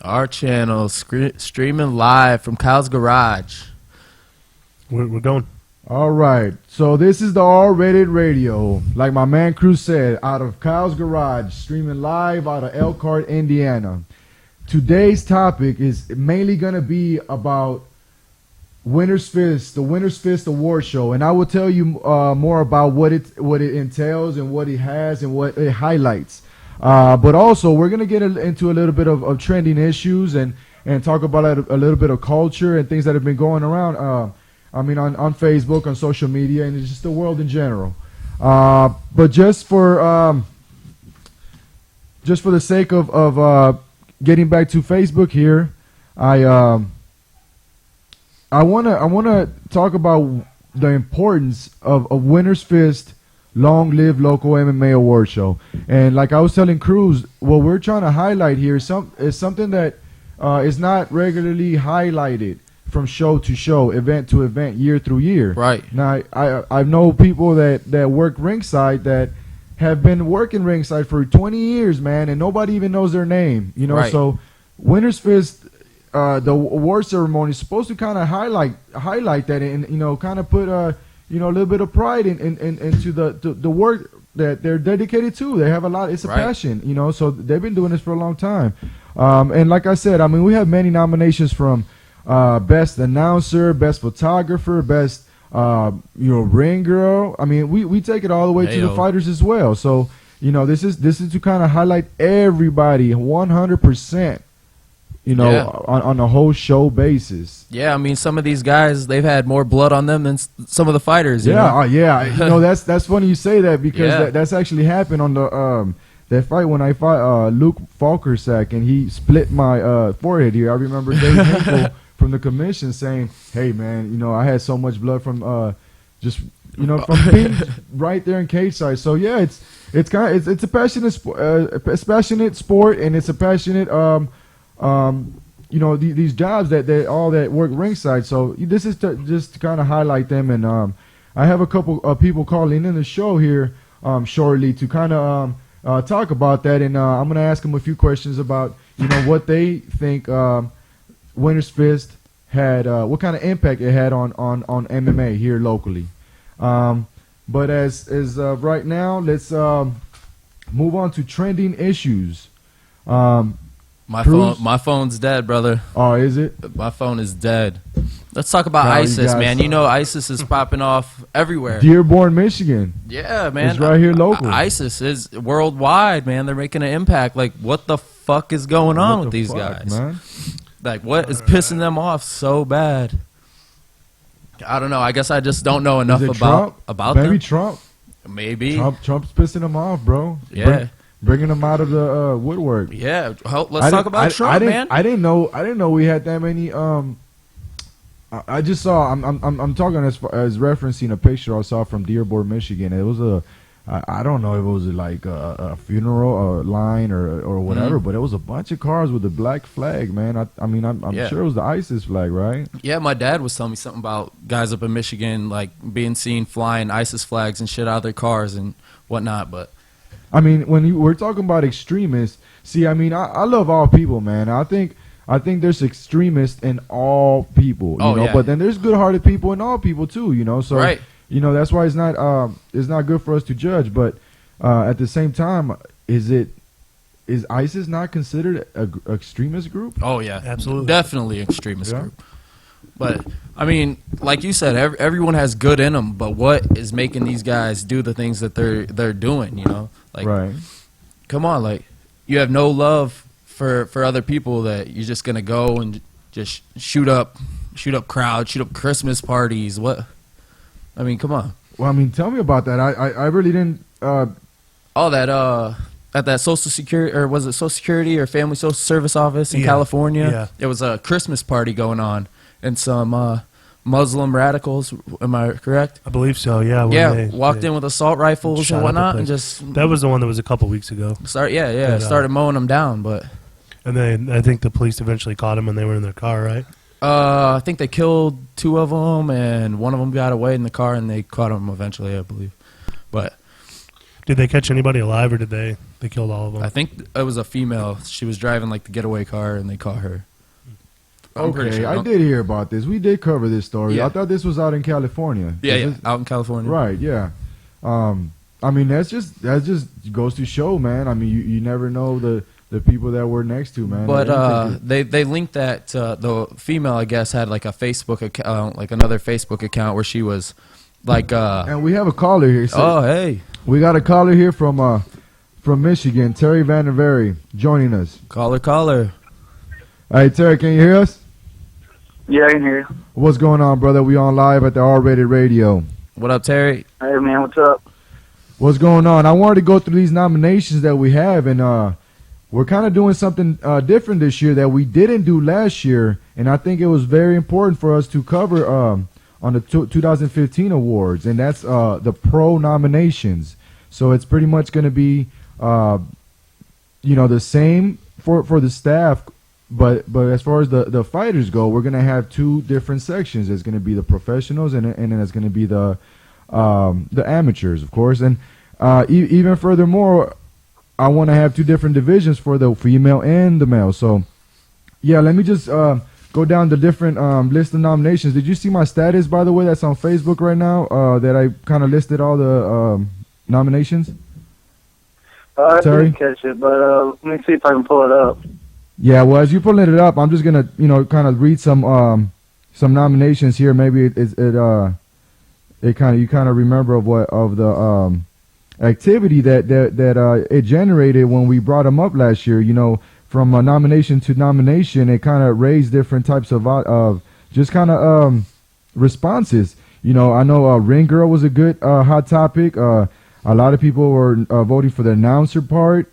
Our channel, streaming live from Kyle's Garage. We're going. All right, so this is the R-Rated Radio, like my man Cruz said, out of Kyle's Garage, streaming live out of Elkhart, Indiana. Today's topic is mainly going to be about Winner's Fist, the Winner's Fist Award Show, and I will tell you more about what it entails and what it has and what it highlights. But also, we're going to get into a little bit of trending issues and talk about a little bit of culture and things that have been going around. On Facebook, on social media, and it's just the world in general. But just for the sake of getting back to Facebook here, I wanna talk about the importance of Winner's Fist Long Live Local MMA Award Show. And like I was telling Cruz, what we're trying to highlight here is something that is not regularly highlighted from show to show, event to event, year through year. Right. Now, I know people that work ringside that have been working ringside for 20 years, man, and nobody even knows their name. You know, right. So Winner's Fist, the award ceremony is supposed to kind of highlight that, and kind of put a little bit of pride into the work that they're dedicated to. They have a lot. It's a passion, So they've been doing this for a long time. And like I said, we have many nominations from best announcer, best photographer, best ring girl. We take it all the way to the fighters as well. So this is to kind of highlight everybody 100%. On a whole show basis. Yeah, some of these guys, they've had more blood on them than some of the fighters. That's funny you say that because that's actually happened on the that fight when I fought Luke Falkersack and he split my forehead here. I remember Dave Hinkle from the commission saying, "Hey man, I had so much blood from from being right there in cage side." So yeah, it's a passionate sport, and it's a passionate these jobs that they all that work ringside. So this is just to kind of highlight them, and I have a couple of people calling in the show here shortly to kind of talk about that, and I'm gonna ask them a few questions about what they think Winner's Fist had, what kind of impact it had on MMA here locally. But as of right now, let's move on to trending issues. My phone's dead, brother. Oh, is it? My phone is dead. Let's talk about ISIS, man. ISIS is popping off everywhere. Dearborn, Michigan. Yeah, man. It's right here local. ISIS is worldwide, man. They're making an impact. Like, what the fuck is going on with these guys? Man? Like, what is pissing them off so bad? I don't know. I guess I just don't know enough about them. Maybe Trump. Maybe. Trump's pissing them off, bro. Yeah. Bringing them out of the woodwork. Yeah, let's talk about Trump, man. I didn't know we had that many. I just saw. I'm talking as referencing a picture I saw from Dearborn, Michigan. It was I don't know if it was like a funeral or line or whatever, but it was a bunch of cars with the black flag, man. I'm sure it was the ISIS flag, right? Yeah, my dad was telling me something about guys up in Michigan like being seen flying ISIS flags and shit out of their cars and whatnot, but. When we're talking about extremists, see, I love all people, man. I think there's extremists in all people, but then there's good-hearted people in all people too, So, right. That's why it's not good for us to judge. But at the same time, is ISIS not considered an extremist group? Oh yeah, absolutely, definitely extremist group. But like you said, everyone has good in them. But what is making these guys do the things that they're doing? Like, right. Come on, like you have no love for other people that you're just gonna go and just shoot up crowds, shoot up Christmas parties. What? Come on. Well, tell me about that. I really didn't. All that at that Social Security, or was it Social Security or Family Social Service office in California? Yeah. It was a Christmas party going on, and some Muslim radicals. Am I correct? I believe so. Yeah. Walked in with assault rifles and whatnot, and just that was the one that was a couple weeks ago. Started mowing them down, but. And then I think the police eventually caught them when they were in their car, right? I think they killed 2 of them, and one of them got away in the car, and they caught him eventually, I believe. But Did they catch anybody alive, or did they killed all of them? I think it was a female. She was driving like the getaway car, and they caught her. I'm pretty Okay, sure. I did hear about this. We did cover this story. Yeah. I thought this was out in California. Yeah, out in California. Right, yeah. I mean, that just goes to show, man. I mean, you never know the people that we're next to, man. But they linked that the female, I guess, had like a Facebook account, like another Facebook account where she was like. And we have a caller here. So Oh, hey, we got a caller here from Michigan, Terry Vandervery, joining us. caller. All right, Terry, can you hear us? Yeah, I can hear you. What's going on, brother? We on live at the R-Rated Radio. What up, Terry? Hey, man, what's up? What's going on? I wanted to go through these nominations that we have, and we're kind of doing something different this year that we didn't do last year, and I think it was very important for us to cover on the 2015 awards, and that's the pro nominations. So it's pretty much going to be, the same for the staff, but as far as the fighters go, we're going to have two different sections. There's going to be the professionals, and then there's going to be the amateurs, of course, and even furthermore, I want to have two different divisions for the female and the male. So, yeah, let me just go down the different list of nominations. Did you see my status, by the way? That's on Facebook right now. That I kind of listed all the nominations. I Terry? didn't catch it, but let me see if I can pull it up. Yeah, well, as you're pulling it up, I'm just gonna, kind of read some nominations here. Maybe you kind of remember of the activity that it generated when we brought them up last year. From nomination to nomination, it kind of raised different types of just kind of responses. I know Ring Girl was a good hot topic. A lot of people were voting for the announcer part.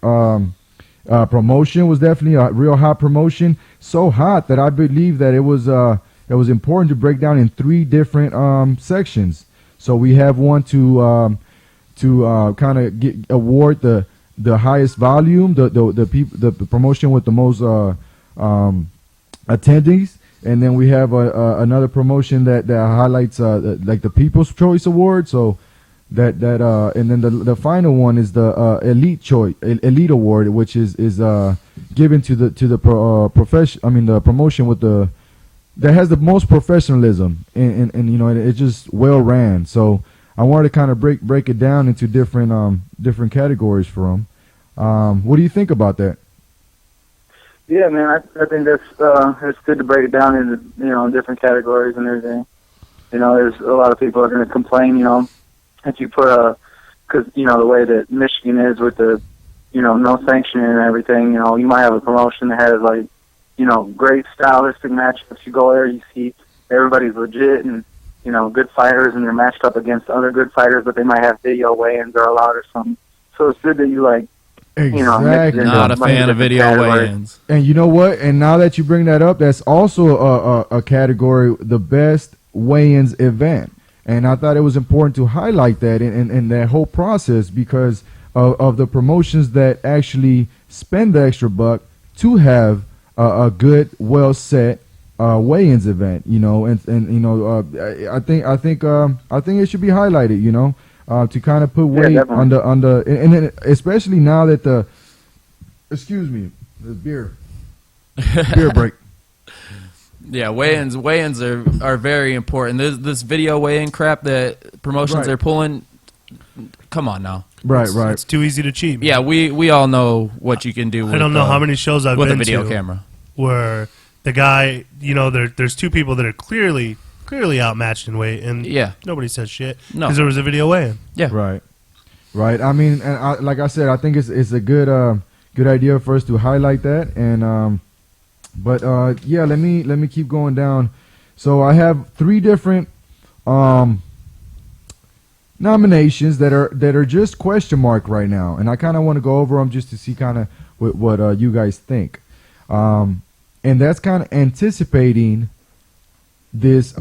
Promotion was definitely a real hot promotion. So hot that I believe that it was important to break down in three different sections. So we have one to kind of award the highest volume, the promotion with the most attendees, and then we have another promotion that highlights like the People's Choice Award. So that and then the final one is the Elite Award, which is given to the profession. I mean the promotion with that has the most professionalism and it's just well ran. So I wanted to kind of break it down into different categories for them. What do you think about that? Yeah, man, I think that's it's good to break it down into different categories and everything. There's a lot of people are going to complain, if you put because the way that Michigan is with the no sanctioning and everything. You might have a promotion that has like great stylistic matchups. You go there, you see everybody's legit and good fighters, and they're matched up against other good fighters, but they might have video weigh-ins are allowed or something. So it's good that you Exactly. Not a fan of video weigh-ins. And you know what? And now that you bring that up, that's also a category, the best weigh-ins event. And I thought it was important to highlight that in that whole process because of the promotions that actually spend the extra buck to have a good, well set weigh-ins event. I think it should be highlighted. To kind of put weight on the and especially now that the beer break. Yeah, weigh-ins are very important. This video weigh-in crap that promotions are pulling. Come on now. Right. It's too easy to cheat. Man. Yeah, we all know what you can do. I don't know how many shows I've with been a video to camera where the guy, there's two people that are clearly outmatched in weight, and nobody says shit because there was a video weigh-in. Yeah, right. I mean, and like I said, I think it's a good idea for us to highlight that. And let me keep going down. So I have three different nominations that are just question mark right now, and I kind of want to go over them just to see kind of what you guys think. And that's kind of anticipating this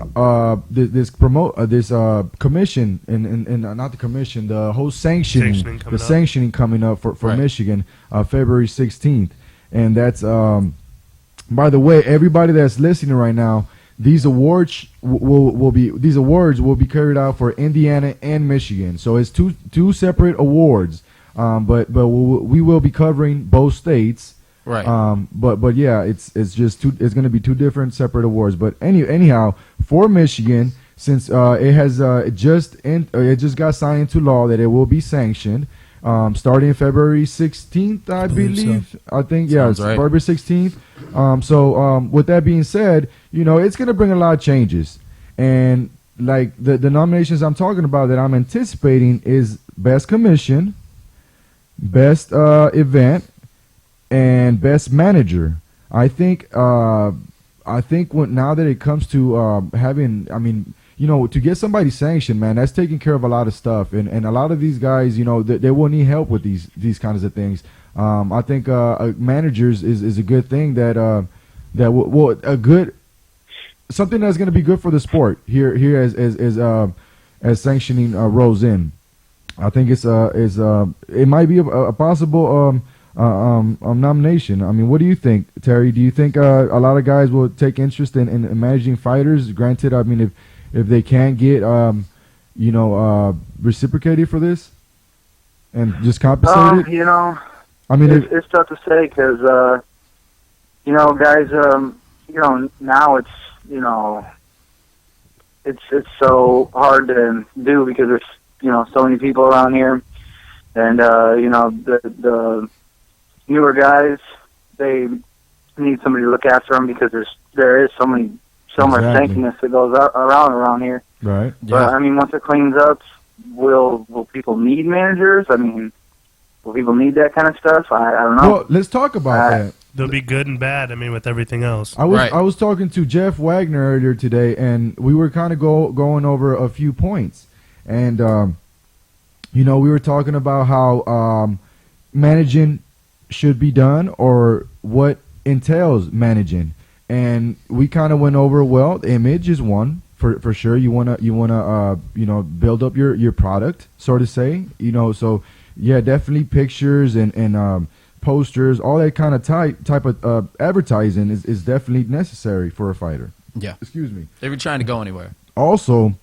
commission and not the commission, the whole sanctioning coming up for Michigan, February 16th. And that's by the way, everybody that's listening right now, these awards will be carried out for Indiana and Michigan. So it's two separate awards. But we will be covering both states. Right. But yeah, it's going to be two different separate awards. But anyhow, for Michigan, since it just got signed into law that it will be sanctioned, starting February 16th, I believe. So. I think it's right. February 16th. So with that being said, it's going to bring a lot of changes, and like the nominations I'm talking about that I'm anticipating is Best Commission, Best Event, and Best Manager. I think now that it comes to having, to get somebody sanctioned, man, that's taking care of a lot of stuff, and a lot of these guys, they will need help with these kinds of things. I think managers is a good thing that something that's going to be good for the sport here as sanctioning rolls in. I think it might be a possible nomination. I mean, what do you think, Terry? Do you think a lot of guys will take interest in managing fighters? Granted, I mean, if they can't get reciprocated for this and just compensated. I mean, it's tough to say because guys, now it's so hard to do because there's so many people around here, and the newer guys, they need somebody to look after them because there is so much stankiness that goes around here. Right. But I mean, once it cleans up, will people need managers? I mean, will people need that kind of stuff? I don't know. Well, let's talk about that. There'll be good and bad. I mean, with everything else. I was talking to Jeff Wagner earlier today, and we were kind of going over a few points. And, we were talking about how managing should be done or what entails managing. And we kind of went over, well, the image is one for sure. You want to build up your product, so to say. So, yeah, definitely pictures and posters, all that kind of type of advertising is definitely necessary for a fighter. Yeah. Excuse me. They were trying to go anywhere. Also,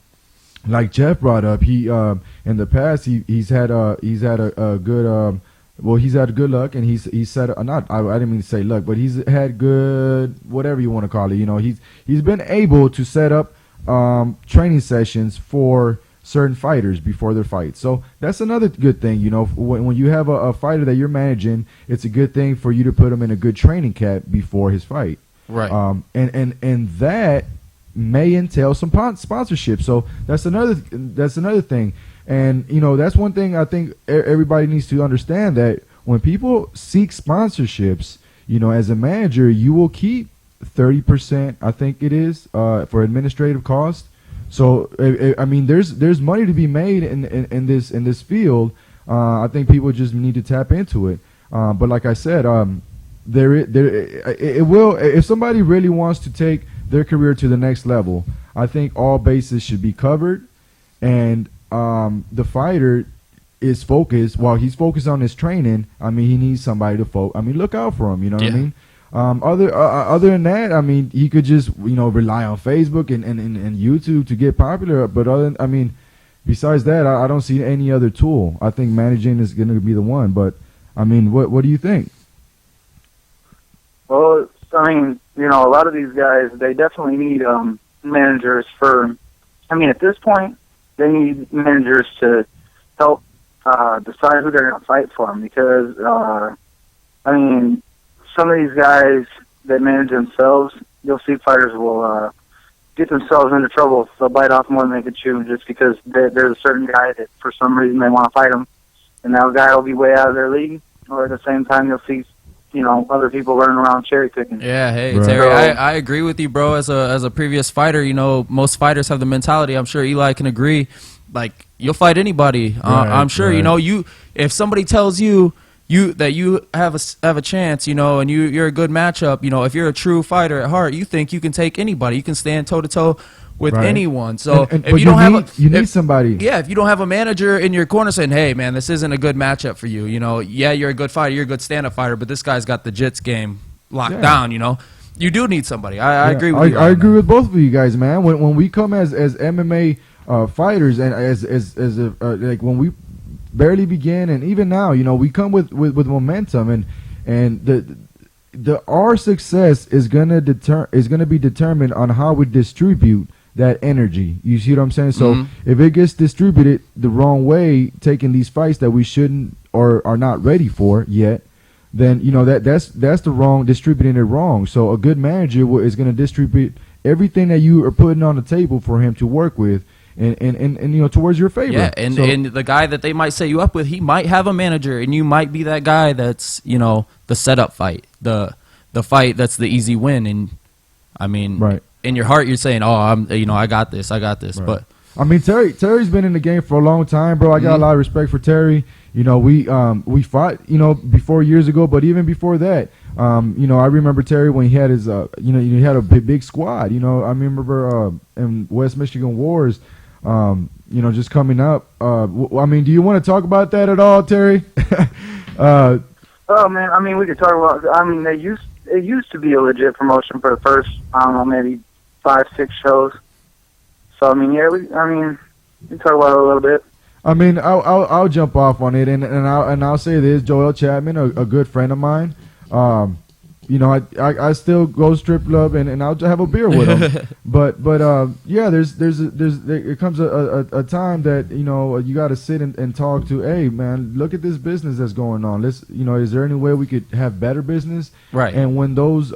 like Jeff brought up, he in the past he's had a good he's had good luck, and he's set I didn't mean to say luck, but he's had good, whatever you want to call it. He's been able to set up training sessions for certain fighters before their fights. So that's another good thing. When you have a fighter that you're managing, it's a good thing for you to put him in a good training camp before his fight. Right. And that may entail some sponsorship. So that's another thing. And that's one thing I think everybody needs to understand, that when people seek sponsorships, as a manager, you will keep 30%, I think it is, for administrative costs. So I mean, there's money to be made in this field. I think people just need to tap into it. But like I said, it will, if somebody really wants to take their career to the next level, I think all bases should be covered, and the fighter is focused. While he's focused on his training, I mean, he needs somebody to look out for him. You know what I mean? Other than that, I mean, he could just rely on Facebook and YouTube to get popular. But besides that, I don't see any other tool. I think managing is going to be the one. But I mean, what do you think? Well, I mean, a lot of these guys, they definitely need managers for. I mean, at this point, they need managers to help decide who they're going to fight for them, because I mean, some of these guys that manage themselves, you'll see fighters will get themselves into trouble. They'll bite off more than they can chew just because there's a certain guy that for some reason they want to fight him, and that guy will be way out of their league. Or at the same time, you'll see other people running around cherry picking. Yeah, hey, right. Terry, I agree with you, bro. As a previous fighter, most fighters have the mentality. I'm sure Eli can agree. Like, you'll fight anybody. Right, I'm sure. Right. If somebody tells you that you have a chance, and you're a good matchup. If you're a true fighter at heart, you think you can take anybody. You can stand toe to toe with anyone. So if you don't have need somebody. Yeah, if you don't have a manager in your corner saying, "Hey, man, this isn't a good matchup for you," yeah, you're a good fighter, you're a good stand-up fighter, but this guy's got the jits game locked down. You do need somebody. I agree with you. I agree with both of you guys, man. When we come as MMA fighters and as like when we barely begin, and even now, we come with momentum, and our success is gonna be determined on how we distribute that energy. You see what I'm saying? So if it gets distributed the wrong way, taking these fights that we shouldn't or are not ready for yet, then that's the wrong, distributing it wrong. So a good manager is going to distribute everything that you are putting on the table for him to work with, and towards your favor. Yeah, and the guy that they might set you up with, he might have a manager, and you might be that guy that's the setup fight, the fight that's the easy win, and I mean, right. In your heart, you're saying, "Oh, I got this." Right. But I mean, Terry's been in the game for a long time, bro. I got a lot of respect for Terry. We fought, before years ago, but even before that, I remember Terry when he had his, he had a big squad. I remember in West Michigan Wars, just coming up. I mean, do you want to talk about that at all, Terry? Oh man, I mean, we could talk about. I mean, it used to be a legit promotion for the first, I don't know, maybe 5-6 shows. So I mean, we can talk about it a little bit. I mean, I'll jump off on it, and I'll say this: Joel Chapman, a good friend of mine. I still go strip club and I'll have a beer with him. but yeah, there comes a time that you got to sit and talk to. Hey man, look at this business that's going on. Let's is there any way we could have better business? Right. And when those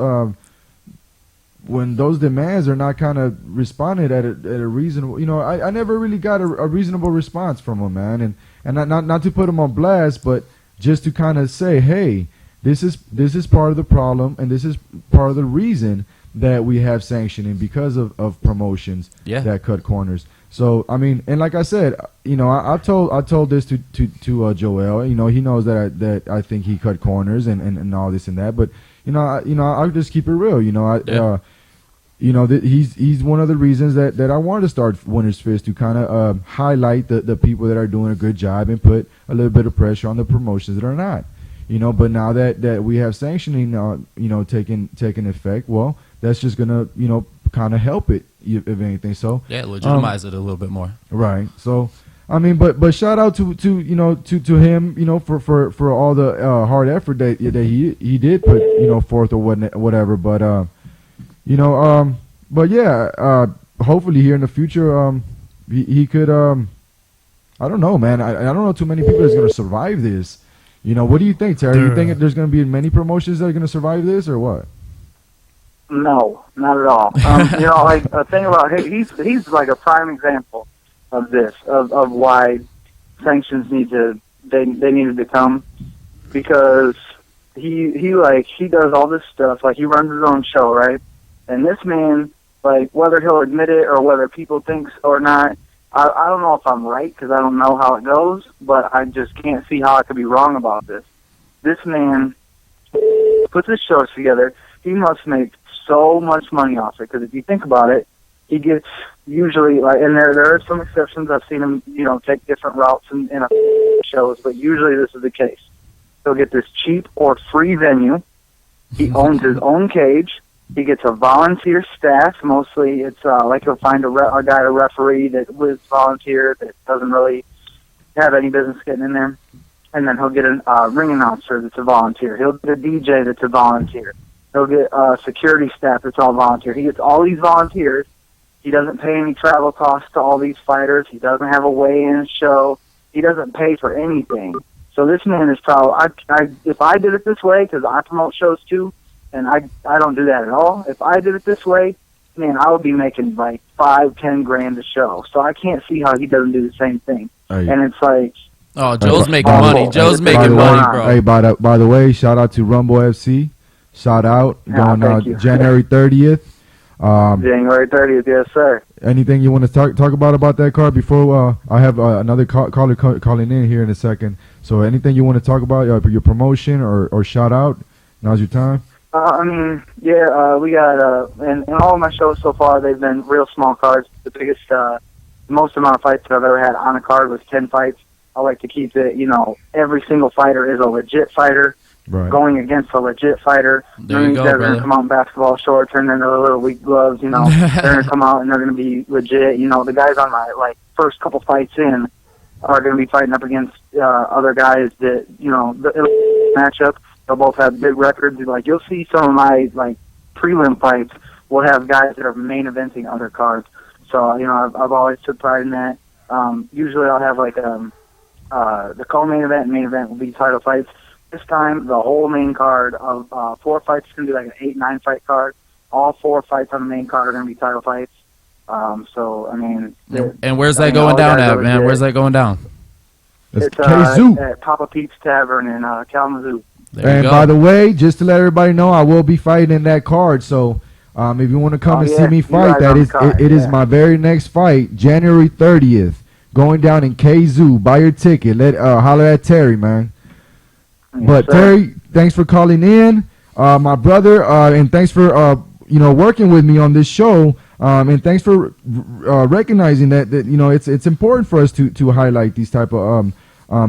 demands are not kind of responded at a reasonable, I never really got a reasonable response from them, man. And not to put them on blast, but just to kind of say, hey, this is part of the problem, and this is part of the reason that we have sanctioning because of promotions that cut corners. So I mean, and like I said, I told this to Joel. He knows that I think he cut corners and all this and that. But I'll just keep it real. He's one of the reasons that I wanted to start Winner's Fist, to kind of highlight the people that are doing a good job and put a little bit of pressure on the promotions that are not. But now that we have sanctioning, taking effect, well, that's just gonna, kind of help it, if anything. So legitimize it a little bit more. Right. So, I mean, but shout out to him, for all the hard effort that he did put, forth or whatever. But but yeah, hopefully here in the future, he could, I don't know, man. I don't know too many people that's gonna survive this. What do you think, Terry? You think there's going to be many promotions that are going to survive this, or what? No, not at all. Like a thing about him, he's like a prime example of this, of why sanctions need to come, because he does all this stuff, like he runs his own show, right? And this man, like, whether he'll admit it or whether people think or not, I don't know if I'm right, because I don't know how it goes, but I just can't see how I could be wrong about this. This man puts his shows together. He must make so much money off it, because if you think about it, he gets usually, like, and there are some exceptions. I've seen him, take different routes in shows, but usually this is the case. He'll get this cheap or free venue. He owns his own cage. He gets a volunteer staff. Mostly it's like he'll find a guy to referee that was volunteer that doesn't really have any business getting in there. And then he'll get a ring announcer that's a volunteer. He'll get a DJ that's a volunteer. He'll get a security staff that's all volunteer. He gets all these volunteers. He doesn't pay any travel costs to all these fighters. He doesn't have a weigh-in show. He doesn't pay for anything. So this man is probably, if I did it this way, because I promote shows too, and I don't do that at all. If I did it this way, man, I would be making like $5-10 grand a show. So I can't see how he doesn't do the same thing. And it's like, oh, Joe's making money. Joe's making money, bro. Hey, by the way, shout out to Rumble FC. Shout out going January 30th. January 30th, yes, sir. Anything you want to talk about that card before I have another caller calling in here in a second. So anything you want to talk about, your promotion or shout out? Now's your time. We got, and all of my shows so far, they've been real small cards. The biggest, most amount of fights that I've ever had on a card was 10 fights. I like to keep it, every single fighter is a legit fighter. going against a legit fighter. There you go, they're going to come out in basketball shorts and then their little weak gloves, you know. They're going to come out and they're going to be legit. You know, the guys on my, like, first couple fights in are going to be fighting up against other guys that, you know, the matchup. They'll both have big records. Like, you'll see some of my, like, prelim fights will have guys that are main eventing other cards. So, you know, I've always took pride in that. Usually I'll have, like, the co-main event and main event will be title fights. This time, the whole main card of 4 fights is going to be like an 8-9 fight card. All 4 fights on the main card are going to be title fights. So, I mean... And where's that going down at, man? Where's that going down? It's at Papa Pete's Tavern in Kalamazoo. And by the way, just to let everybody know, I will be fighting in that card. So, if you want to come and see me fight, it is my very next fight, January 30th, going down in Kazoo. Buy your ticket. Holler at Terry, man. Yes, but sir. Terry, thanks for calling in, my brother, and thanks for working with me on this show. And thanks for recognizing that you know it's important for us to highlight these type of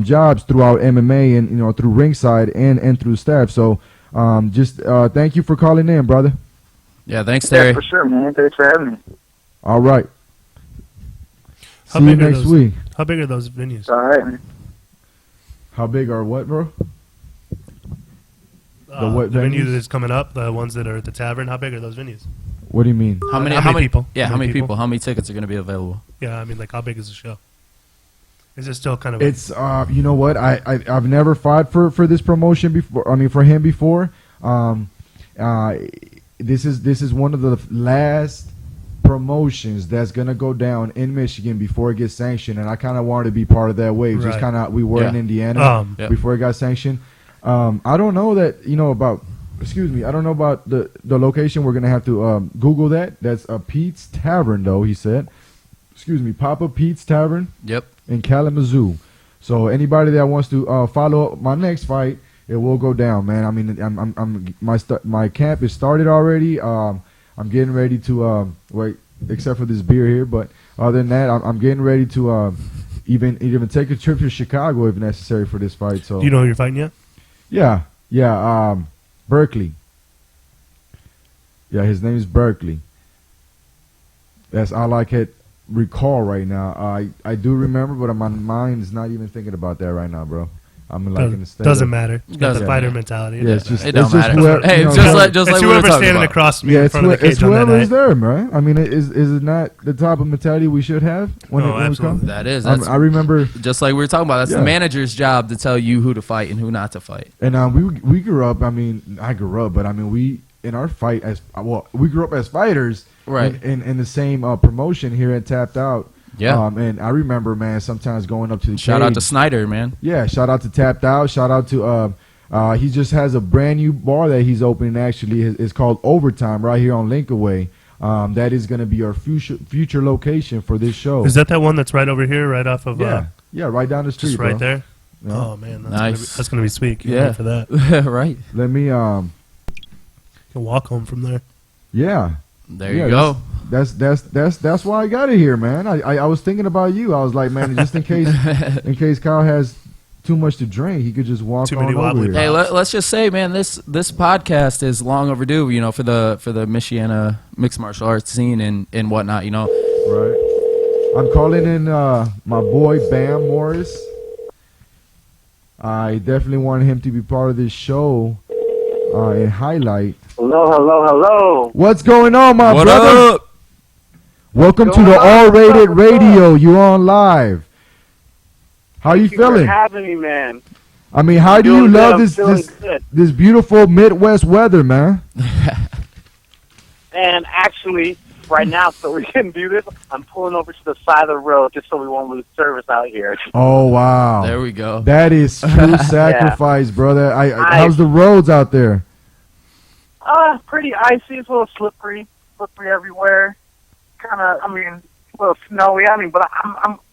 jobs throughout MMA and, you know, through ringside and through staff. So just thank you for calling in, brother. Yeah, thanks, Terry. Yeah, for sure, man. Thanks for having me. All right. How See you big are next those, week. How big are those venues? All right, man. How big are what, bro? The venue that's coming up, the ones that are at the tavern, how big are those venues? What do you mean? How many people? Yeah, how many people? How many tickets are going to be available? Yeah, I mean, like, how big is the show? Is it still kind of... It's, you know what? I've never fought for this promotion before. I mean, for him before. This is one of the last promotions that's going to go down in Michigan before it gets sanctioned. And I kind of wanted to be part of that wave. Just kind of, we were in Indiana before it got sanctioned. I don't know that, you know, about... Excuse me. I don't know about the location. We're going to have to Google that. That's a Pete's Tavern, though, he said. Excuse me. Papa Pete's Tavern. Yep. In Kalamazoo. So anybody that wants to follow up my next fight, it will go down, man. I mean, my camp is started already. I'm getting ready to wait, except for this beer here. But other than that, I'm getting ready to even take a trip to Chicago if necessary for this fight. So do you know who you're fighting yet? Yeah. Berkeley. Yeah, his name is Berkeley. That's all I can recall right now. I do remember, but my mind is not even thinking about that right now, bro. I'm like in the state. Doesn't matter. You got the fighter mentality. Yeah, it don't matter. Hey, just like whoever's standing across me in front of the cage it's on that whoever is night. there, man. I mean, is it not the type of mentality we should have when it comes? That is. I remember, just like we were talking about. That's the manager's job to tell you who to fight and who not to fight. And we grew up. I mean, I grew up, but I mean, we grew up as fighters, right? In the same promotion here at Tapped Out. Yeah. And I remember, man, sometimes going up to the shout cage. out to Snyder, man. Yeah, shout out to Tapped Out. Shout out to he just has a brand new bar that he's opening. Actually, it's called Overtime right here on Linkaway. That is going to be our future location for this show. Is that one that's right over here, right off of? Yeah, right down the street, just right bro. there. Yeah. Oh man, that's gonna be sweet. Can't wait for that. Right. Let me can walk home from there. Yeah. There you go. That's why I got it here, man. I was thinking about you. I was like, man, just in case Kyle has too much to drink, he could just walk on over here. Hey, let's just say, man, this podcast is long overdue. You know, for the Michiana mixed martial arts scene and whatnot. You know, right. I'm calling in my boy Bam Morris. I definitely wanted him to be part of this show and highlight. Hello. What's going on, my brother? What up? Welcome to the R-Rated Radio. You're on live. How you feeling? Thank you for having me, man. I mean, how do you love this beautiful Midwest weather, man? And actually, right now, so we can do this, I'm pulling over to the side of the road just so we won't lose service out here. Oh, wow. There we go. That is true sacrifice, brother. How's the roads out there? Pretty icy. It's a little slippery everywhere. Kind of, I mean, a little snowy. I mean, but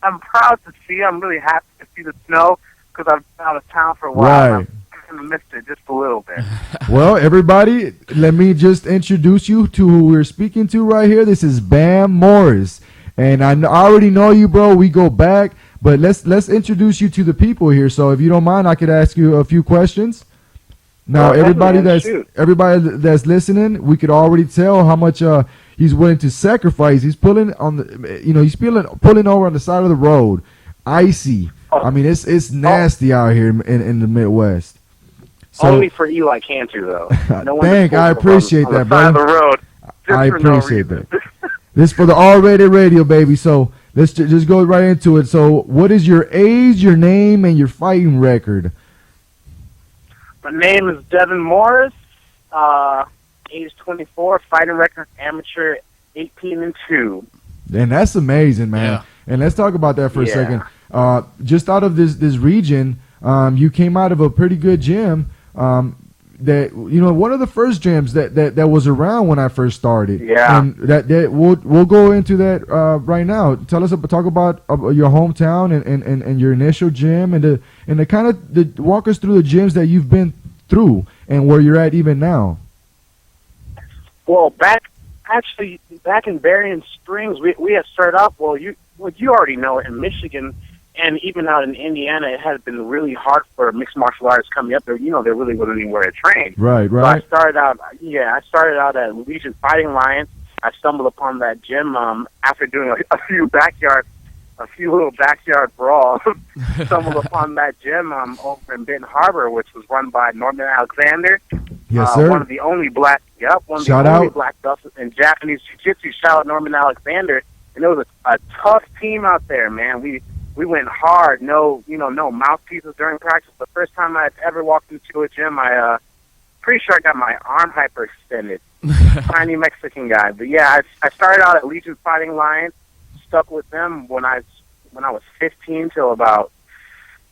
I'm proud to see. I'm really happy to see the snow because I've been out of town for a while. Right. I kind of missed it just a little bit. Well, everybody, let me just introduce you to who we're speaking to right here. This is Bam Morris, and I already know you, bro. We go back, but let's introduce you to the people here. So, if you don't mind, I could ask you a few questions. Now, everybody that's listening, we could already tell how much he's willing to sacrifice. He's pulling on the, he's pulling over on the side of the road, icy. I mean, it's nasty out here in the Midwest. So, only for Eli Cantor, though. No I appreciate that, brother. The road, I appreciate that. This is for the R-rated radio, baby. So let's just go right into it. So, what is your age, your name, and your fighting record? My name is Devin Morris. Age 24. Fighting record amateur 18-2. And that's amazing, man. Yeah. And let's talk about that for a second. Just out of this region, you came out of a pretty good gym. That one of the first gyms that was around when I first started. Yeah. And that we'll go into that right now. Talk about your hometown and your initial gym and the kind of walk us through the gyms that you've been through and where you're at even now. Well, back in Berrien Springs, we had started off. Well, you already know it in Michigan. And even out in Indiana, it has been really hard for mixed martial artists coming up there. There really wasn't anywhere to train. Right. So I started out at Legion Fighting Alliance. I stumbled upon that gym after doing a few little backyard brawls. Stumbled upon that gym over in Benton Harbor, which was run by Norman Alexander. Yes, sir. One of the only black belts in Japanese Jiu-Jitsu. Shout out Norman Alexander. And it was a tough team out there, man. We went hard, no mouthpieces during practice. The first time I ever walked into a gym, I pretty sure I got my arm hyperextended. Tiny Mexican guy. But yeah, I started out at Legion Fighting Alliance, stuck with them when I was 15 till about,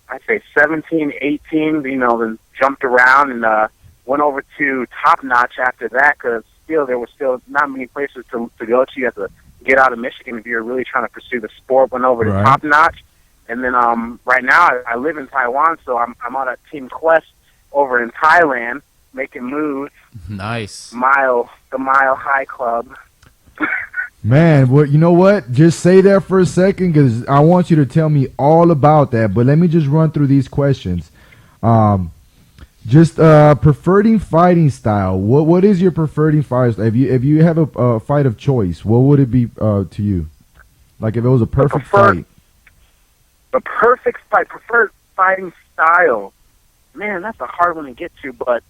I'd say 17, 18, then jumped around and went over to Top Notch after that because there were still not many places to go to. You had to get out of Michigan if you were really trying to pursue the sport. Went over to Top Notch. And then right now I live in Taiwan, so I'm out at Team Quest over in Thailand, making moves. Nice. The Mile High Club. Man, well, you know what? Just say that for a second because I want you to tell me all about that. But let me just run through these questions. Preferred fighting style. What is your preferred fighting style? If you have a fight of choice, what would it be to you? Like if it was a perfect fight. The perfect fight, preferred fighting style. Man, that's a hard one to get to, but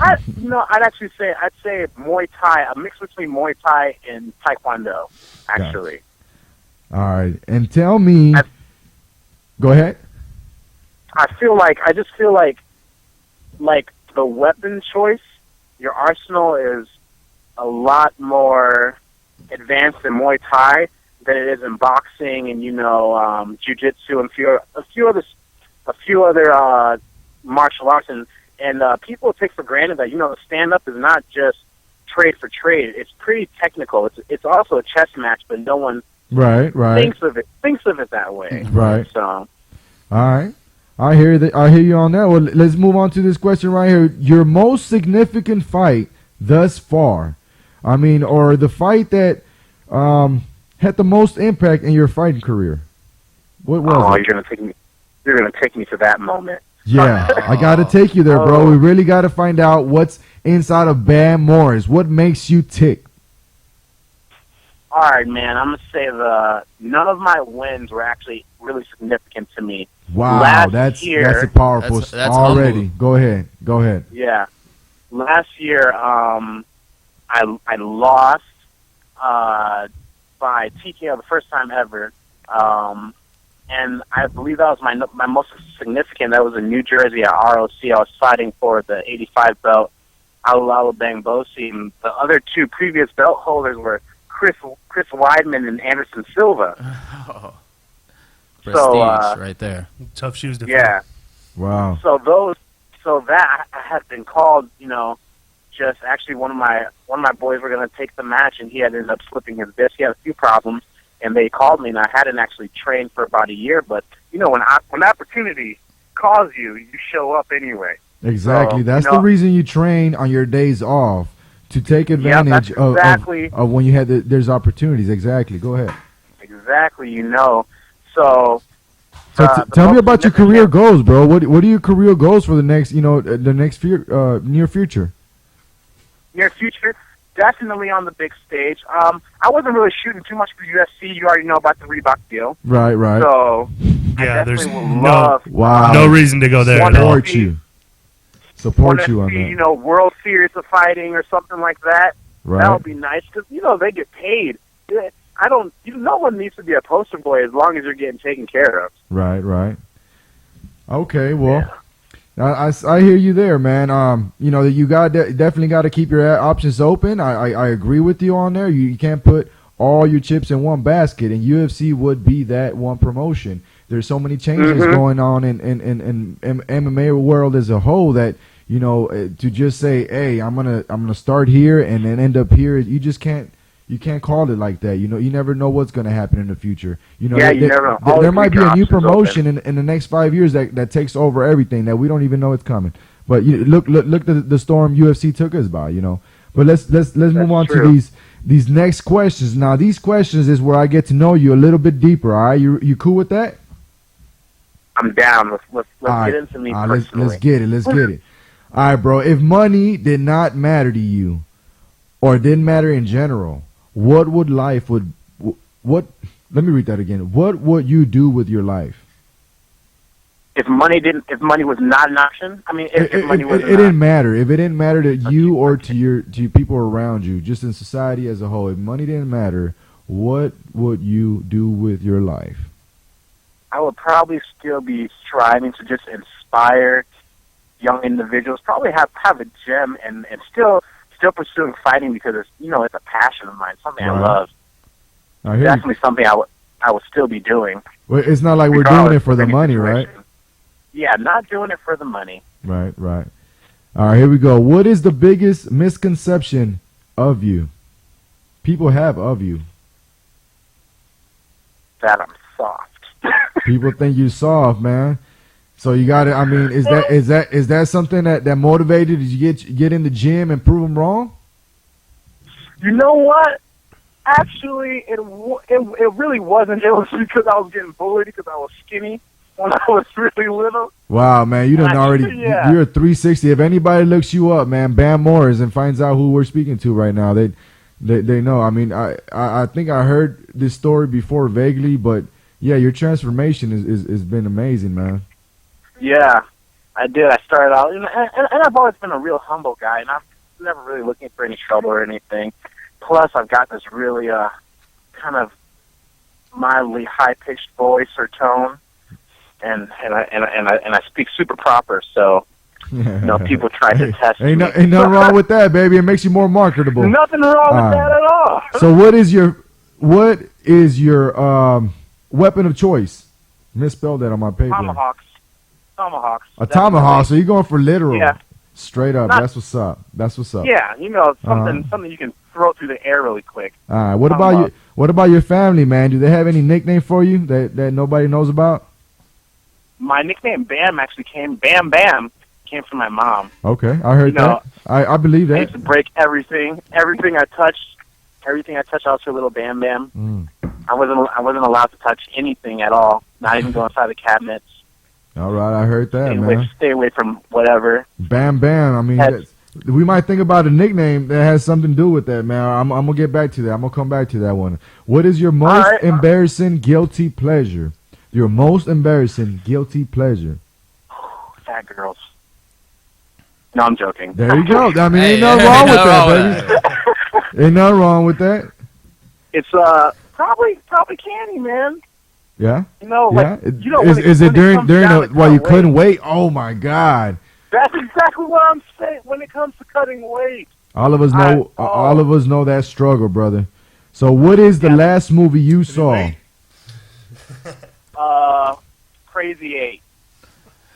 I'd say Muay Thai, a mix between Muay Thai and Taekwondo, actually. All right, and tell me. Go ahead. I just feel like the weapon choice, your arsenal is a lot more advanced in Muay Thai than it is in boxing and jiu-jitsu and a few other martial arts and people take for granted that the stand-up is not just trade for trade. It's pretty technical. It's also a chess match, but no one thinks of it that way. Right. So, all right, I hear you on that. Well, let's move on to this question right here. Your most significant fight thus far, or the fight that had the most impact in your fighting career? What was it? You're gonna take me to that moment. Yeah, I gotta take you there, bro. We really gotta find out what's inside of Bam Morris. What makes you tick? All right, man. I'm gonna say none of my wins were actually really significant to me. Wow, that's a powerful that's already. Humble. Go ahead. Yeah, last year I lost by TKO the first time ever, and I believe that was my most significant. That was in New Jersey at ROC. I was fighting for the 85 belt, Alala Bang Bosi, and the other two previous belt holders were Chris Weidman and Anderson Silva. Oh. Prestige right there. Tough shoes to fill. Yeah. Wow. So that had been called, just actually one of my boys were going to take the match, and he had ended up slipping his disc. He had a few problems, and they called me, and I hadn't actually trained for about a year. But when opportunity calls you, you show up anyway. Exactly. So, that's the reason you train on your days off, to take advantage of when you had there's opportunities. Exactly. Go ahead. Exactly. So tell me about your career goals, bro. What are your career goals for the next, near future? Near future, definitely on the big stage. I wasn't really shooting too much for UFC. You already know about the Reebok deal. Right. So yeah, there's no reason to go there. Support you on that. World Series of Fighting or something like that. Right. That would be nice because they get paid. No one needs to be a poster boy as long as you're getting taken care of. Right. Okay, well, yeah. I hear you there, man. You definitely got to keep your options open. I agree with you on there. You can't put all your chips in one basket, and UFC would be that one promotion. There's so many changes going on in MMA world as a whole that to just say, hey, I'm gonna start here and then end up here. You just can't. You can't call it like that. You never know what's going to happen in the future. You never know. There might be a new promotion in the next 5 years that takes over everything that we don't even know it's coming. But look the storm UFC took us by. But let's move on to these next questions. Now these questions is where I get to know you a little bit deeper. All right, you cool with that? I'm down. Let's get into me personally. Let's get it. All right, bro. If money did not matter to you, or didn't matter in general, what would life would what? Let me read that again. What would you do with your life? If money was not an option, I mean, if money was, it didn't matter. If it didn't matter to you or to your people around you, just in society as a whole, if money didn't matter, what would you do with your life? I would probably still be striving to just inspire young individuals. Probably have a gym and still pursuing fighting because it's a passion of mine, something I love. Definitely something I would still be doing. Well, it's not like we're doing it for the money, right? Yeah, not doing it for the money. Right. All right, here we go. What is the biggest misconception of you people have of you? That I'm soft. People think you're soft, man. So you got to. I mean, is that something that motivated you to get in the gym and prove them wrong? You know what? Actually, it really wasn't. It was because I was getting bullied because I was skinny when I was really little. Wow, man, you done already. Yeah. You're a 360. If anybody looks you up, man, Bam Morris, and finds out who we're speaking to right now, they know. I mean, I think I heard this story before vaguely, but yeah, your transformation is been amazing, man. Yeah, I did. I started out, and I've always been a real humble guy, and I'm never really looking for any trouble or anything. Plus, I've got this really kind of mildly high-pitched voice or tone, and I speak super proper. So, people try to test me. Ain't nothing wrong with that, baby. It makes you more marketable. Nothing wrong with that at all. So, what is your weapon of choice? Misspelled that on my paper. Tomahawks. A tomahawk. So you're going for literal. Yeah. Straight up. That's what's up. Yeah, something you can throw through the air really quick. All right. What about your family, man? Do they have any nickname for you that nobody knows about? My nickname Bam came from my mom. Okay, I heard that. I believe that. I used to break everything I touched. Everything I touched, I was a little Bam Bam. I wasn't allowed to touch anything at all. Not even go inside the cabinets. All right, I heard that, man. Stay away from whatever. Bam Bam. I mean, we might think about a nickname that has something to do with that, man. I'm gonna get back to that. I'm gonna come back to that one. What is your most embarrassing guilty pleasure? Your most embarrassing guilty pleasure? Fat girls. No, I'm joking. There you go. I mean, ain't nothing wrong with that, baby. Ain't nothing wrong with that. It's probably candy, man. Yeah. Is it during while you couldn't wait? Oh my God. That's exactly what I'm saying. When it comes to cutting weight, all of us know. All of us know that struggle, brother. So, what is the last movie you saw? Crazy 8.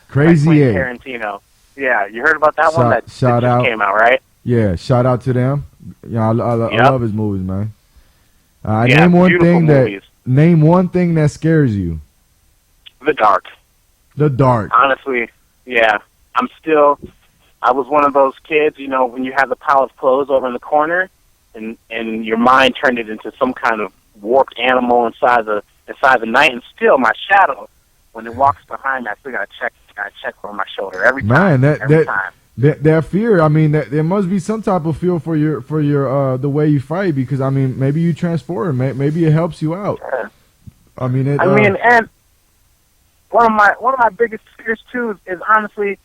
Crazy 8. Tarantino. Yeah, you heard about that one? That just came out, right? Yeah, shout out to them. Yeah, I love his movies, man. Name one thing that scares you. The dark. The dark. Honestly, yeah. I was one of those kids, when you have the pile of clothes over in the corner, and your mind turned it into some kind of warped animal inside the night, and still my shadow when it walks behind me, I still gotta check over my shoulder every time. Man, every time. That fear, I mean, there must be some type of feel for your the way you fight, because I mean, maybe you transform, maybe it helps you out. Yeah. I mean, and one of my biggest fears too is honestly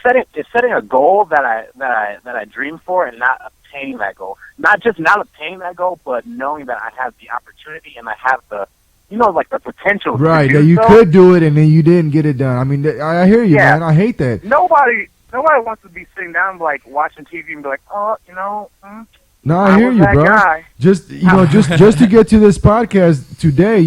setting a goal that I dream for and not obtaining that goal. Not just not obtaining that goal, but knowing that I have the opportunity and I have the like the potential. Right, to do that you so. could do it and then you didn't get it done. I mean, I hear you, man. I hate that. Nobody wants to be sitting down like watching TV and be like, oh, No, I hear you, bro. Guy. Just just to get to this podcast today,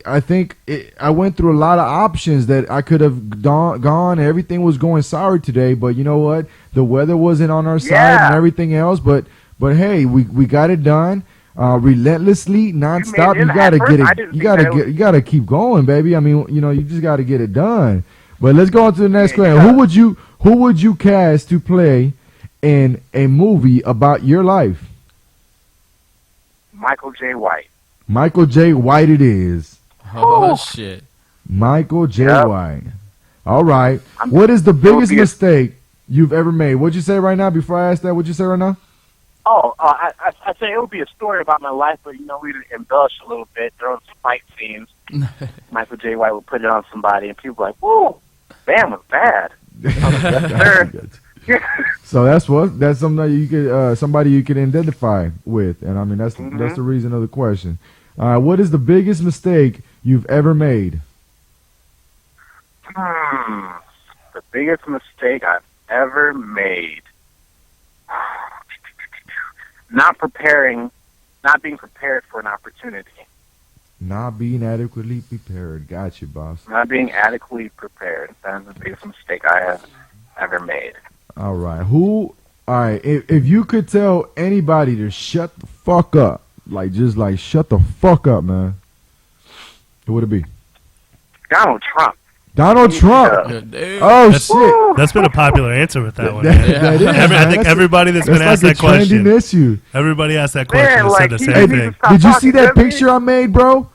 I think I went through a lot of options that I could have gone. Everything was going sour today, but you know what? The weather wasn't on our side and everything else. But hey, we got it done. Relentlessly, nonstop. You gotta get it. You gotta keep going, baby. I mean, you just gotta get it done. But let's go on to the next question. Who would you cast to play in a movie about your life? Michael J. White. Michael J. White it is. Oh, shit. Michael J. White. All right. What is the biggest mistake you've ever made? What'd you say right now before I asked that? What'd you say right now? Oh, I say it would be a story about my life, but we'd embellish a little bit, throw in some fight scenes. Michael J. White would put it on somebody, and people were like, "Whoa, Bam was bad." So that's something that you could somebody you could identify with, and I mean that's the reason of the question. What is the biggest mistake you've ever made? The biggest mistake I've ever made. Not being prepared for an opportunity. Not being adequately prepared. Got you, boss. Not being adequately prepared. That's the biggest mistake I have ever made. All right. All right. If you could tell anybody to shut the fuck up, just shut the fuck up, man, who would it be? Donald Trump. Donald Trump. Oh, shit. That's been a popular answer with that one. I think everybody that's been asked that question. Issue. Everybody asked that question and said the same thing. Did you see that picture I made, bro?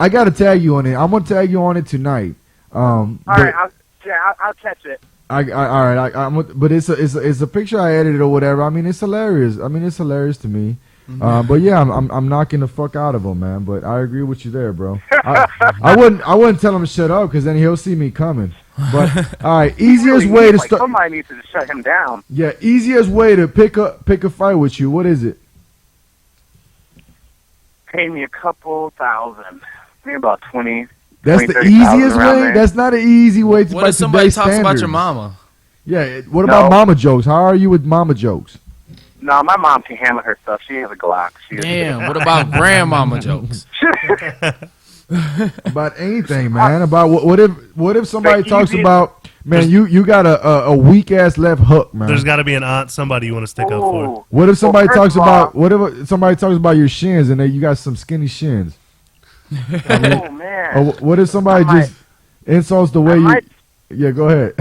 I got to tag you on it. I'm going to tag you on it tonight. All right. I'll catch it. All right. But it's a picture I edited or whatever. I mean, it's hilarious. It's hilarious to me. But yeah, I'm knocking the fuck out of him, man. But I agree with you there, bro. I wouldn't tell him to shut up because then he'll see me coming. But all right, easiest way to start. Somebody needs to shut him down. Yeah, easiest way to pick a fight with you. What is it? Pay me a couple thousand, maybe about 20. That's 20, the easiest way. there. That's not an easy way to. What if somebody talks about your mama? Yeah. What about mama jokes? How are you with mama jokes? No, my mom can handle her stuff. She has a Glock. Damn, what about grandmama jokes? About anything, man. About what if somebody talks about, man, you got a weak ass left hook, man. There's got to be an aunt, somebody you want to stick up for. What if somebody talks about your shins and you got some skinny shins? Oh man. Or what if somebody just insults the way you? Yeah, go ahead.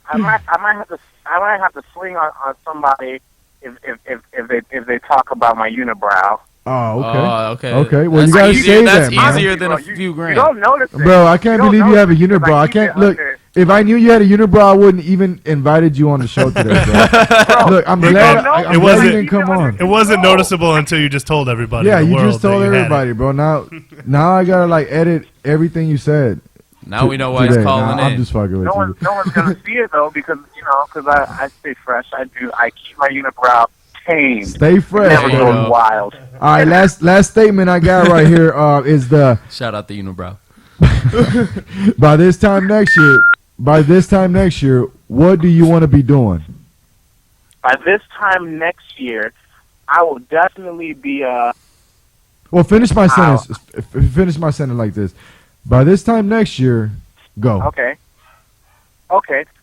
I might have to swing on somebody. If they talk about my unibrow. Oh, okay. Okay. Okay. Well, you gotta say that, man. That's easier than a few grand. You don't notice it. Bro, I can't believe you have a unibrow. I can't look. If I knew you had a unibrow, I wouldn't even invited you on the show today, bro. Look, I'm glad you didn't come on. It wasn't noticeable until you just told everybody. Yeah, you just told everybody, bro. Now I gotta edit everything you said. Now we know why he's calling in. I'm just fucking with you. No one's gonna see it though because I stay fresh. I keep my unibrow tame. Stay fresh. Never going wild. All right, last statement I got right here is the shout out the unibrow. By this time next year, what do you want to be doing? By this time next year, I will definitely be Well, finish my sentence. Finish my sentence like this. By this time next year, go. Okay.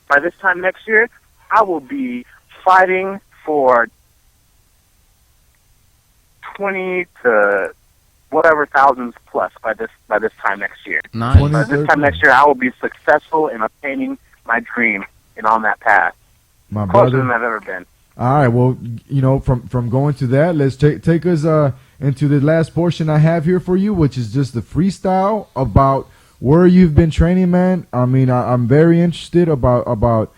By this time next year, I will be fighting for 20 to whatever thousands plus by this time next year. Nice. By this time next year, I will be successful in obtaining my dream and on that path. My Closer brother, than I've ever been. All right. Well, from going to that, let's take us into the last portion I have here for you, which is just the freestyle about where you've been training, man. I mean, I'm very interested about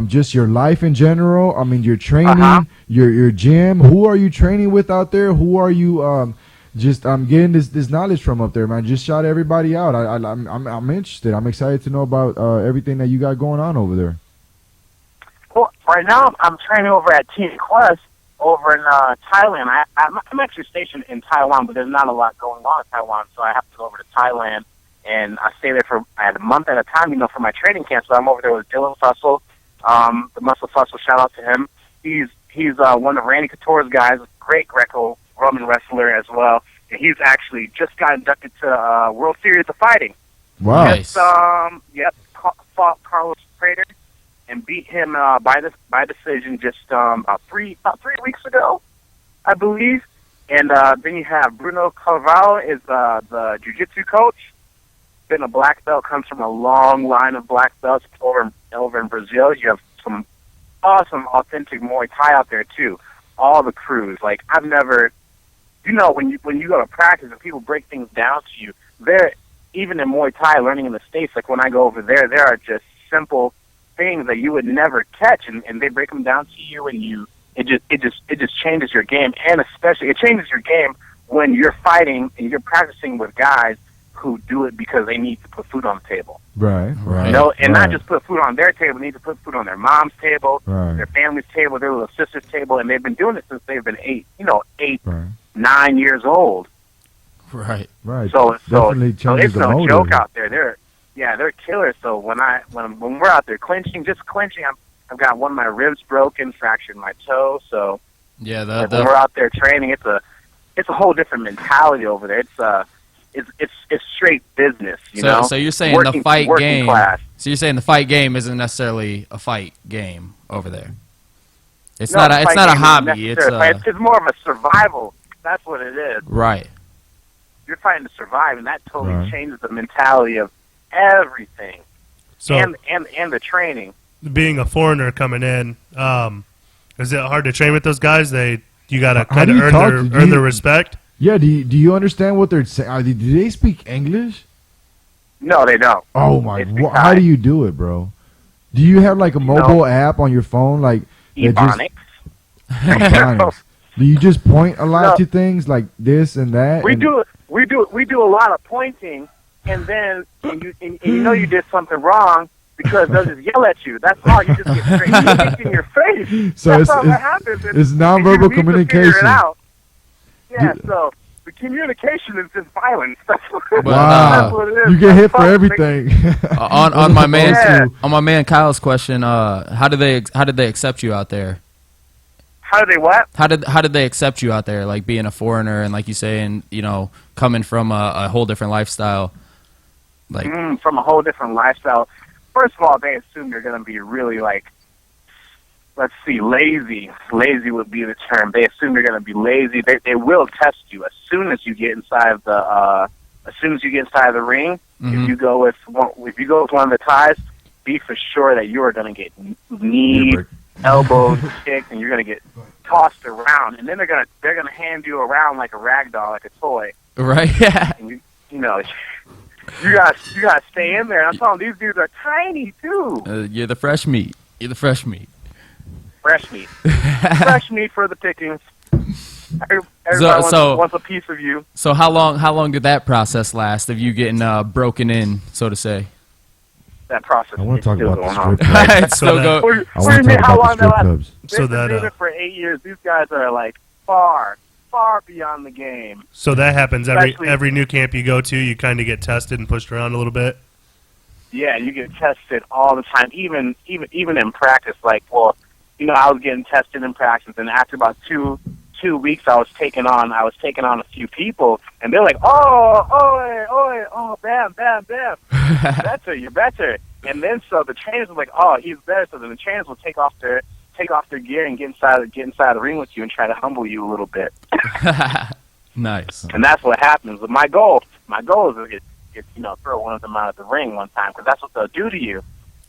just your life in general. I mean, your training, your gym. Who are you training with out there? Who are you getting this knowledge from up there, man? Just shout everybody out. I'm interested. I'm excited to know about everything that you got going on over there. Well, right now I'm training over at Team Quest over in Thailand. I'm actually stationed in Taiwan, but there's not a lot going on in Taiwan, so I have to go over to Thailand, and I stay there for a month at a time, for my training camp. So I'm over there with Dylan Fussell, the Muscle Fussell. Shout out to him. He's one of Randy Couture's guys, great Greco-Roman wrestler as well, and he's actually just got inducted to World Series of Fighting. Wow. Nice. Fought Carlos Prater and beat him by decision just about three weeks ago, I believe. And then you have Bruno Carvalho is the jiu-jitsu coach. Been a black belt, comes from a long line of black belts over in Brazil. You have some awesome, authentic Muay Thai out there too. All the crews, like I've never, when you go to practice and people break things down to you, even in Muay Thai, learning in the States, like when I go over there are just simple things that you would never catch, and they break them down to you, and it just changes your game, and especially it changes your game when you're fighting and you're practicing with guys who do it because they need to put food on the table. Right. Not just put food on their table, they need to put food on their mom's table, their family's table, their little sister's table, and they've been doing it since they've been 9 years old. Right. So Definitely it's no joke out there. They're killers. So when we're out there clinching, I've got one of my ribs broken, fractured my toe. So when we're out there training, it's a whole different mentality over there. It's straight business. So you're saying the fight game. Class. So you're saying the fight game isn't necessarily a fight game over there. It's not a hobby. It's more of a survival. That's what it is. Right. You're fighting to survive, and that totally changes the mentality of everything. So, and the training. Being a foreigner coming in, is it hard to train with those guys? You got to kind of earn their respect. Yeah. Do you understand what they're saying? Do they speak English? No, they don't. Oh my! How do you do it, bro? Do you have like a mobile app on your phone, like Ebonics? Do you just point a lot to things like this and that? We do a lot of pointing, and then you did something wrong because they'll just yell at you. That's all. You just get straight in your face. So that's all that happens. It's nonverbal communication. Yeah. So the communication is just violence. That's what it is. You get hit for everything. on my man Kyle's question, how did they accept you out there? How did they what? How did they accept you out there, like being a foreigner and like you say, and coming from a whole different lifestyle? Like from a whole different lifestyle. First of all, they assume you're going to be really lazy. Lazy would be the term. They assume you're going to be lazy. They will test you as soon as you get inside of the ring. Mm-hmm. If you go with one of the ties, be for sure that you are going to get kneed, elbows, kicked, and you're going to get tossed around. And then they're going to hand you around like a rag doll, like a toy. Right. Yeah. And you gotta stay in there. I'm telling you, these dudes are tiny too. You're the fresh meat. Fresh meat. Fresh meat for the pickings. Everybody wants a piece of you. So how long did that process last of you getting broken in, so to say? That process. I want to talk about the strip clubs. What do you mean? How long that lasts? They've been doing it for 8 years. These guys are like far beyond the game. So that happens every new camp you go to. You kind of get tested and pushed around a little bit. Yeah, you get tested all the time, even in practice. I was getting tested in practice, and after about two weeks, I was taking on a few people, and they're like, oh, bam, you're better. And then so the trainers were like, oh, he's better. So then the trainers will take off their gear and get inside the ring with you and try to humble you a little bit. Nice. And that's what happens. But my goal is to get throw one of them out of the ring one time, because that's what they'll do to you.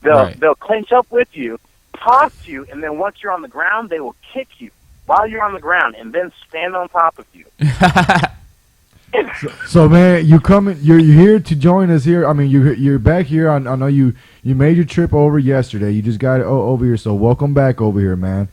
They'll clinch up with you, toss you, and then once you're on the ground, they will kick you while you're on the ground, and then stand on top of you. So man, you're here to join us here. I mean, you're back here. I know you made your trip over yesterday. You just got it over here. So welcome back over here, man.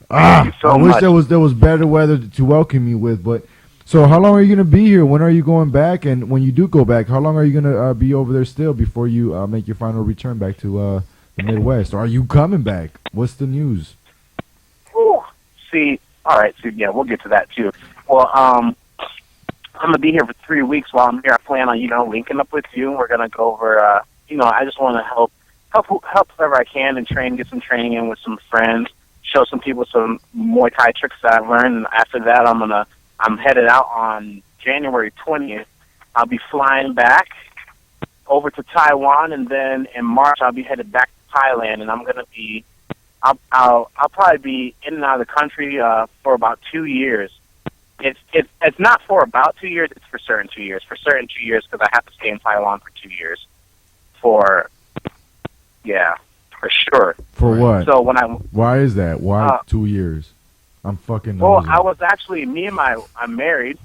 Thank you so I much. wish there was better weather to welcome you with. But so how long are you gonna be here? When are you going back? And when you do go back, how long are you gonna be over there still before you make your final return back to the Midwest? Or are you coming back? What's the news? Ooh, all right. Yeah, we'll get to that too. Well, I'm gonna be here for 3 weeks. While I'm here, I plan on linking up with you. We're gonna go over. I just want to help whoever I can and get some training in with some friends. Show some people some Muay Thai tricks that I've learned. And after that, I'm headed out on January 20th. I'll be flying back over to Taiwan, and then in March I'll be headed back to Thailand. And I'm gonna be. I'll probably be in and out of the country for about 2 years. It's not for about 2 years. It's for certain 2 years. For certain 2 years, because I have to stay in Taiwan for 2 years. For sure. For what? So why is that? Why 2 years? I'm fucking. Well, nosy. I was actually I'm married.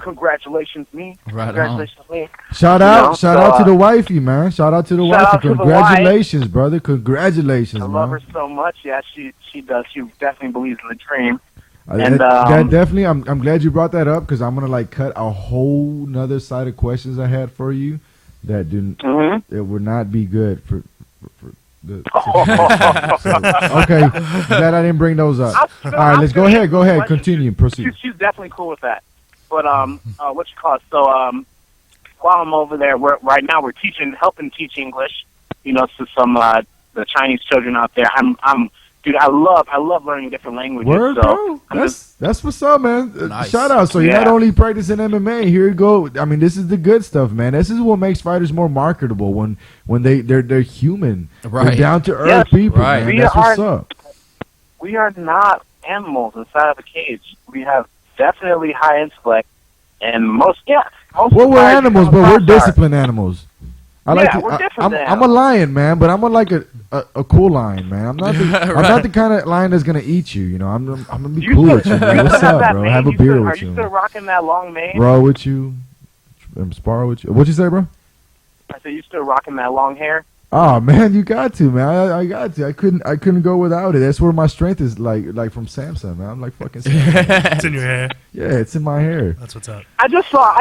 Congratulations, me. Right Congratulations, me. Shout out to the wifey, man. Shout out to the wifey. Congratulations, brother. Congratulations, I man. love her so much. Yeah, she does. She definitely believes in the dream. And that definitely, I'm glad you brought that up because I'm gonna cut a whole nother side of questions I had for you that didn't. Mm-hmm. It would not be good for the. Okay, glad I didn't bring those up. All right, let's go ahead. Go ahead. Continue. Proceed. She's definitely cool with that. But what you call it? So while I'm over there, right now we're helping teach English. To some the Chinese children out there. Dude, I love learning different languages. Word, so bro. That's what's up, man. Nice. Shout out. So you're not only practicing MMA. Here you go. I mean, this is the good stuff, man. This is what makes fighters more marketable when they're human. Right. They're down to earth people. Right. Man. That's what's up. We are not animals inside of a cage. We have definitely high intellect, and most. Well, we're animals, but we're disciplined animals. We're different. I'm a lion, man, but I'm a cool lion, man. I'm not the kind of lion that's gonna eat you. I'm gonna be cool with you, man. What's up, bro? Have a beer with you. Are you still rocking that long mane? Bro, with you, spar with you. What'd you say, bro? I said you still rocking that long hair. Oh man, you got to, man. I got to. I couldn't go without it. That's where my strength is, like from Samson, man. I'm like fucking Samson. It's in your hair. Yeah, it's in my hair. That's what's up. I just saw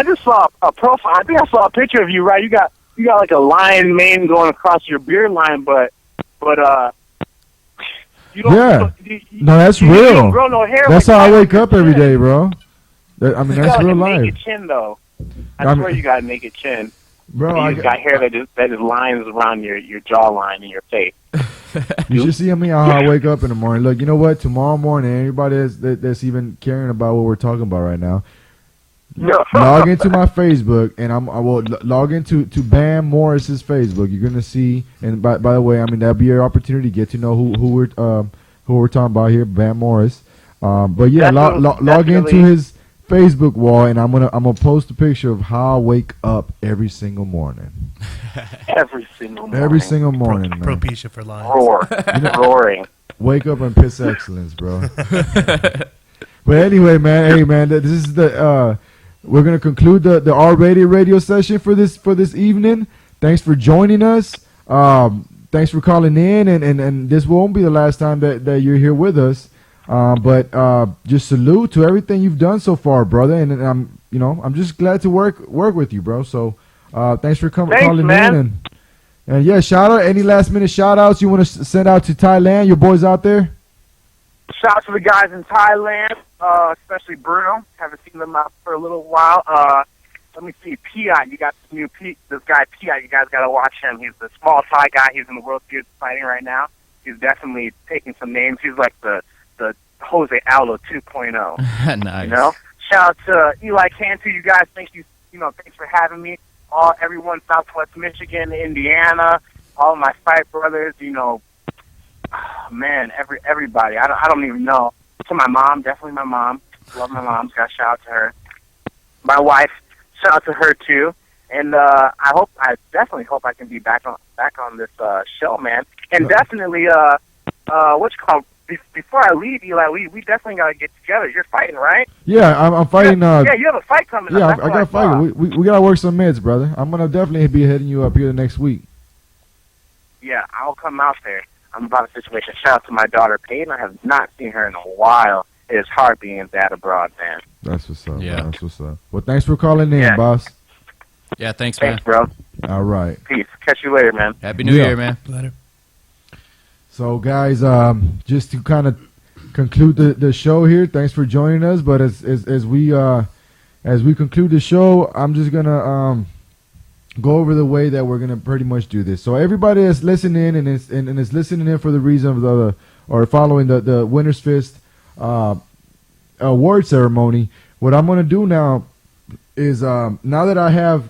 a profile. I think I saw a picture of you. Right, you got like a lion mane going across your beard line, but you don't. Yeah. No, that's you real. don't grow no hair. That's like how I that. wake up every day, bro. That's got real like a life. naked chin, though. I swear you got a naked chin. Bro, you got hair that is lines around your jawline and your face. You should see me how I wake up in the morning. Look, you know what? Tomorrow morning, anybody that's even caring about what we're talking about right now, log into my Facebook, and I will log into Bam Morris's Facebook. You're gonna see, and by the way, I mean that'll be your opportunity to get to know who we're talking about here, Bam Morris. But yeah, log into his Facebook wall, and I'm gonna post a picture of how I wake up every single morning. Every single morning, man. Propecia for lions. Roaring. Wake up and piss excellence, bro. But anyway, man, hey man, this is the we're gonna conclude the R-rated radio session for this evening. Thanks for joining us. Thanks for calling in, and this won't be the last time that you're here with us. But just salute to everything you've done so far, brother. And I'm just glad to work with you, bro. So thanks for calling man. in. And yeah, shout out. Any last minute shout outs you want to send out to Thailand? Your boys out there? Shout out to the guys in Thailand, especially Bruno. Haven't seen them out for a little while. Let me see, Piat. You got this guy Piat. You guys got to watch him. He's the small Thai guy. He's in the World Series fighting right now. He's definitely taking some names. He's like the Jose Aldo 2.0. Nice. Shout out to Eli Cantu. You guys, thanks for having me. Everyone, Southwest Michigan, Indiana, all my fight brothers. Man, everybody. I don't even know. To my mom, definitely my mom. Love my mom. Got shout out to her. My wife, shout out to her too. And I definitely hope I can be back on this show, man. And definitely, what's called? Before I leave, Eli, we definitely gotta get together. You're fighting, right? Yeah, I'm fighting. Yeah, you have a fight coming yeah, up. I got a fight. We gotta work some mids, brother. I'm gonna definitely be hitting you up here the next week. Yeah, I'll come out there. I'm about a situation. Shout out to my daughter Peyton. I have not seen her in a while. It is hard being a dad abroad, man. That's what's up. Yeah, man. That's what's up. Well, thanks for calling in, boss. Yeah, thanks, man. Thanks, bro. All right. Peace. Catch you later, man. Happy New Year, man. Later. So, guys, just to kind of conclude the show here, thanks for joining us. But as we conclude the show, I'm just gonna go over the way that we're gonna pretty much do this. So everybody that's listening and is listening in for the reason of or following the Winner's Fist award ceremony, what I'm gonna do now is now that I have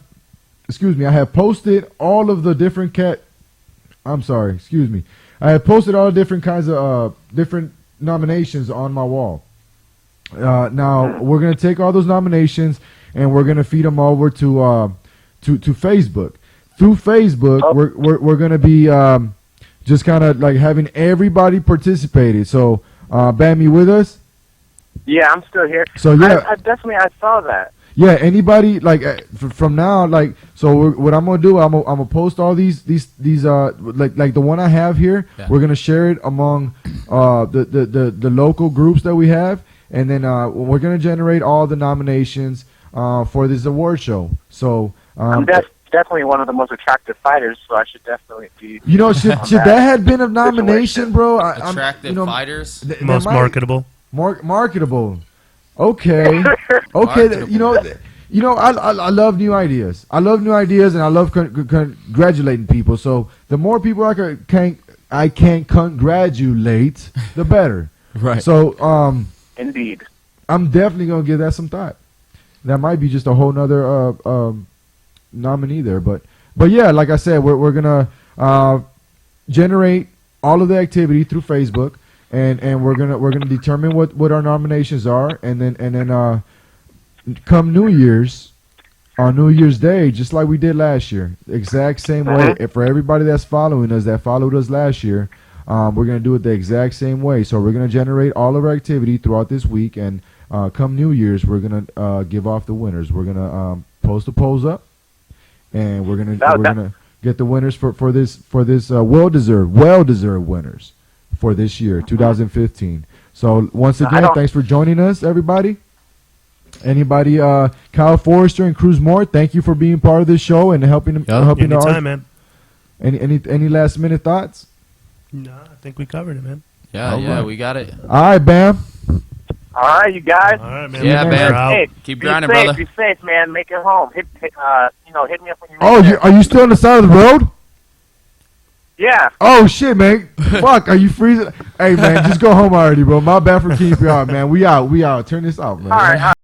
posted all of the different I have posted all different kinds of different nominations on my wall. Now we're gonna take all those nominations and we're gonna feed them over to Facebook. Through Facebook, we're gonna be just kind of like having everybody participated. So, Bam, you with us? Yeah, I'm still here. So yeah, I saw that. Yeah, anybody like from now, like, so what I'm gonna do, I'm gonna post all these like the one I have here. Yeah. We're gonna share it among the local groups that we have, and then we're gonna generate all the nominations for this award show. So I'm definitely one of the most attractive fighters, so I should definitely be. You know, should that had been a nomination, bro? Attractive fighters, most marketable. Marketable. Okay. You know, I love new ideas. I love new ideas, and I love congratulating people. So the more people I can congratulate, the better. Right. So indeed, I'm definitely gonna give that some thought. That might be just a whole nother nominee there, but yeah, like I said, we're gonna generate all of the activity through Facebook. And we're gonna determine what our nominations are, and then come New Year's, on New Year's Day, just like we did last year, the exact same way. For everybody that's following us, that followed us last year, we're gonna do it the exact same way. So we're gonna generate all of our activity throughout this week, and come New Year's, we're gonna give off the winners. We're gonna post the polls up, and we're gonna get the winners for this well deserved winners for this year, 2015. So once again, thanks for joining us, everybody. Anybody, Kyle Forrester and Cruz Moore, thank you for being part of this show and helping Anytime, man. Any last minute thoughts? No, I think we covered it, man. Yeah, we got it. All right, Bam. All right, you guys. All right, man. Yeah, man. Hey, keep grinding, brother. Be safe, man. Make it home. Hit me up when you're. Oh, are you still on the side of the road? Yeah. Oh shit, man. Fuck, are you freezing? Hey man, just go home already, bro. My bad for keeping you out, man. We out. Turn this off, man. All right.